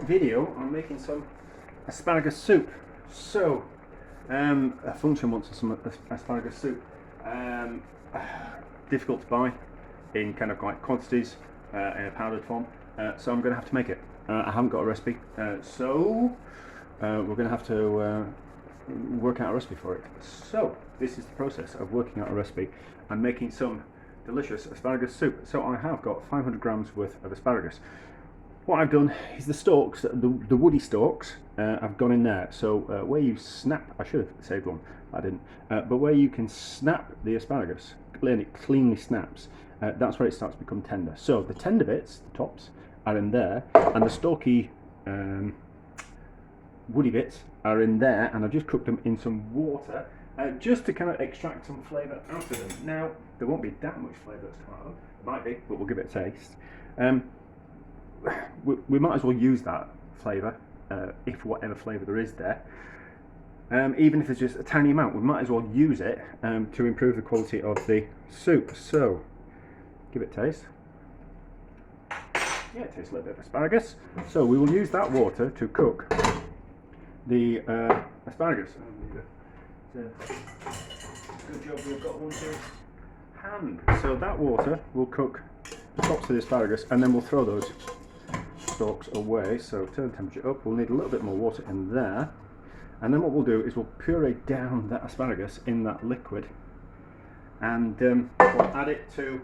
video on making some asparagus soup. So, a function wants some asparagus soup. Difficult to buy in kind of like quantities in a powdered form, so I'm going to have to make it. I haven't got a recipe, so we're going to have to work out a recipe for it. So this is the process of working out a recipe and making some delicious asparagus soup. So I have got 500 grams worth of asparagus. What I've done is the stalks, the woody stalks, I've gone in there. So where you snap, I should have saved one, I didn't, but where you can snap the asparagus, and it cleanly snaps, that's where it starts to become tender. So the tender bits, the tops, are in there, and the stalky woody bits are in there, and I've just cooked them in some water just to kind of extract some flavour out of them. Now, there won't be that much flavour that's come out of them, might be, but we'll give it a taste. We might as well use that flavour, if whatever flavour there is there, even if it's just a tiny amount, we might as well use it to improve the quality of the soup. So, give it a taste. Yeah, it tastes a little bit of asparagus. So we will use that water to cook the asparagus. Good job we've got one to hand. So that water will cook the tops of the asparagus, and then we'll throw those stalks away. So turn the temperature up. We'll need a little bit more water in there, and then what we'll do is we'll puree down that asparagus in that liquid, and we'll add it to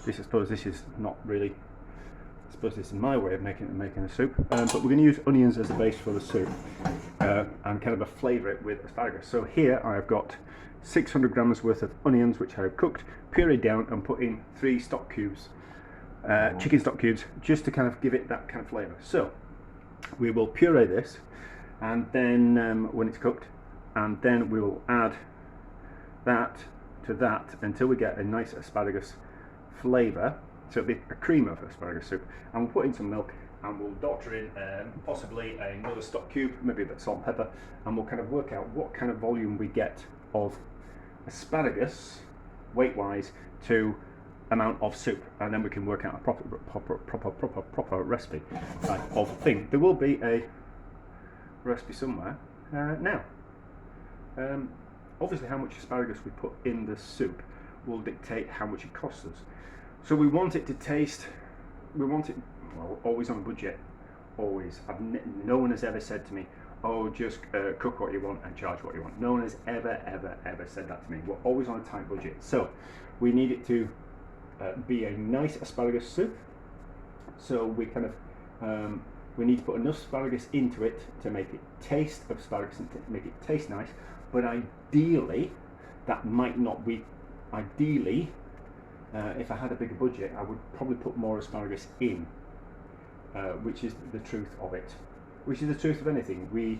this. I suppose this is not really, I suppose this is my way of making a soup, but we're going to use onions as the base for the soup, and kind of flavour it with asparagus. So here I've got 600 grams worth of onions, which I've cooked, pureed down, and put in 3 stock cubes, chicken stock cubes, just to kind of give it that kind of flavour. So we will puree this, and then when it's cooked, and then we will add that to that until we get a nice asparagus flavour. So it'll be a cream of asparagus soup, and we'll put in some milk, and we'll doctor in possibly another stock cube, maybe a bit of salt and pepper, and we'll kind of work out what kind of volume we get of asparagus weight wise to amount of soup, and then we can work out a proper recipe type of thing. There will be a recipe somewhere now. Obviously how much asparagus we put in the soup will dictate how much it costs us. So we want it to taste, we want it, well, always on a budget, always. No one has ever said to me, oh, just cook what you want and charge what you want. No one has ever said that to me. We're always on a tight budget. So we need it to be a nice asparagus soup. So we kind of, we need to put enough asparagus into it to make it taste of asparagus and to make it taste nice. But ideally, that might not be, ideally, if I had a bigger budget, I would probably put more asparagus in, which is the truth of it. Which is the truth of anything. We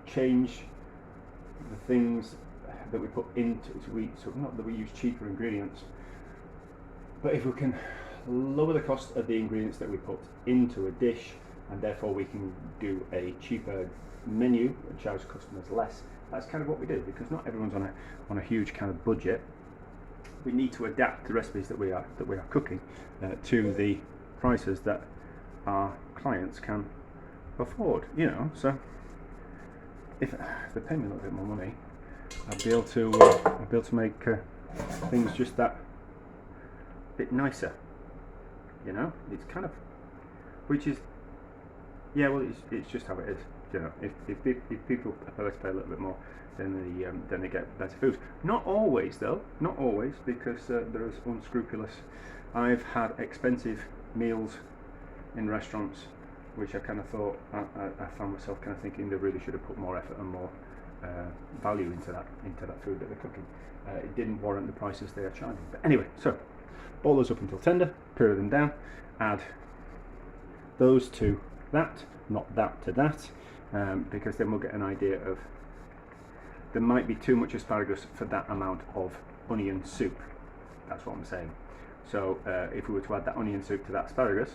change the things that we put into it. So not that we use cheaper ingredients, but if we can lower the cost of the ingredients that we put into a dish, and therefore we can do a cheaper menu and charge customers less. That's kind of what we do, because not everyone's on a huge kind of budget. We need to adapt the recipes that we are cooking to the prices that our clients can afford. You know, so if they pay me a little bit more money, I'll be able to make things just that bit nicer. You know, it's kind of, which is, yeah, well, it's just how it is. You know, if people prefer to pay a little bit more, then they get better food. Not always though, not always, because there is unscrupulous. I've had expensive meals in restaurants, which I kind of thought, I found myself kind of thinking they really should have put more effort and more value into that food that they're cooking. It didn't warrant the prices they are charging. But anyway, so boil those up until tender, puree them down, add those to that, not that to that, because then we'll get an idea of, there might be too much asparagus for that amount of onion soup. That's what I'm saying. So if we were to add that onion soup to that asparagus,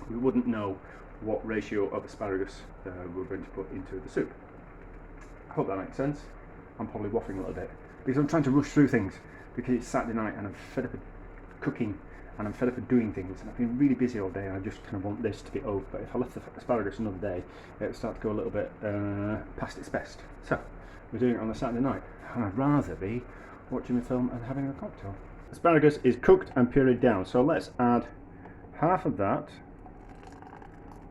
we wouldn't know what ratio of asparagus we're going to put into the soup. I hope that makes sense. I'm probably waffling a little bit because I'm trying to rush through things, because it's Saturday night and I'm fed up with cooking and I'm fed up of doing things, and I've been really busy all day, and I just kind of want this to be over. But if I left the asparagus another day, it'll start to go a little bit past its best. So we're doing it on a Saturday night, and I'd rather be watching a film and having a cocktail. Asparagus is cooked and pureed down, so let's add half of that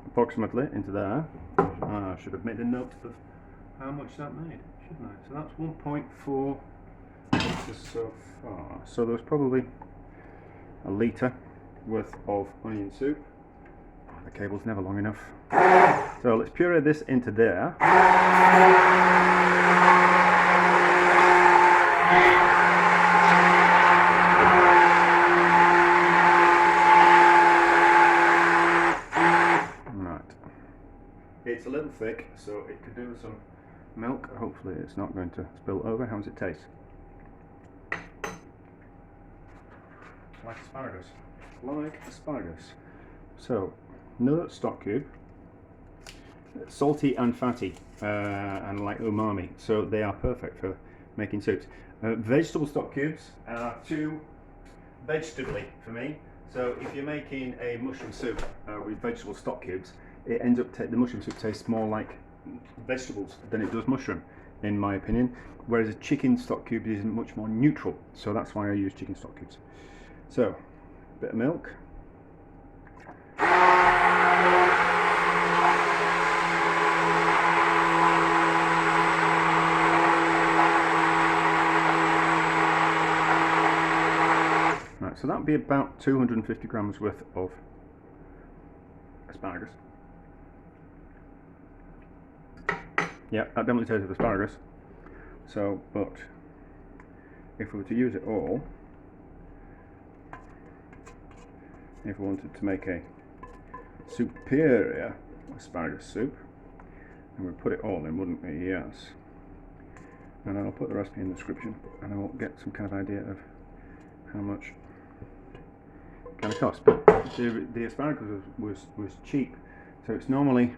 approximately into there. I should have made a note of how much that made, shouldn't I? So that's 1.4 litres so far. So there's probably a litre worth of onion soup. Oh, the cable's never long enough. So let's puree this into there. It's a little thick, so it could do with some milk. Hopefully it's not going to spill over. How does it taste? Like asparagus. Like asparagus. So, another stock cube. Salty and fatty, and like umami. So they are perfect for making soups. Vegetable stock cubes are too vegetably for me. So if you're making a mushroom soup with vegetable stock cubes, it ends up the mushroom soup tastes more like vegetables than it does mushroom, in my opinion. Whereas a chicken stock cube is much more neutral, so that's why I use chicken stock cubes. So, a bit of milk. Right, so that would be about 250 grams worth of asparagus. Yeah, that definitely tastes of asparagus. So, but if we were to use it all, if we wanted to make a superior asparagus soup, and we'd put it all in, wouldn't we? Yes. And I'll put the recipe in the description, and I'll get some kind of idea of how much it kind of cost. But the asparagus was cheap, so it's normally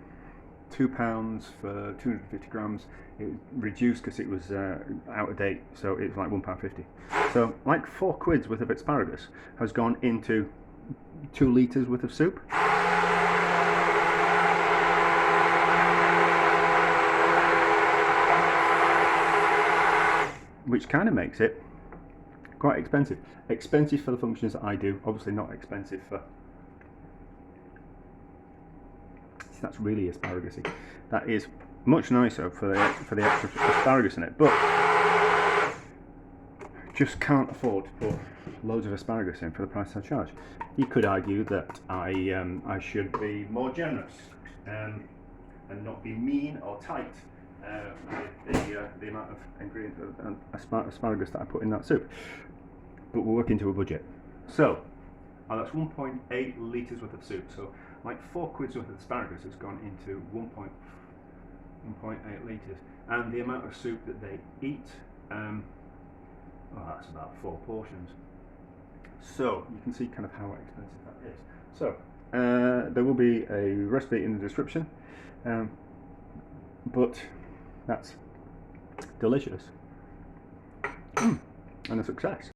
£2 for 250 grams. It reduced because it was out of date, so it's like £1.50. So like £4 worth of asparagus has gone into 2 litres worth of soup. Which kind of makes it quite expensive. Expensive for the functions that I do, obviously not expensive for... That's really asparagus-y. That is much nicer for the extra asparagus in it, but just can't afford to put loads of asparagus in for the price I charge. You could argue that I should be more generous and not be mean or tight with the amount of ingredients and asparagus that I put in that soup. But we're working to a budget. So that's 1.8 litres worth of soup. So like £4 worth of asparagus has gone into 1.8 litres, and the amount of soup that they eat, that's about 4 portions. So you can see kind of how expensive that is. So there will be a recipe in the description, but that's delicious and a success.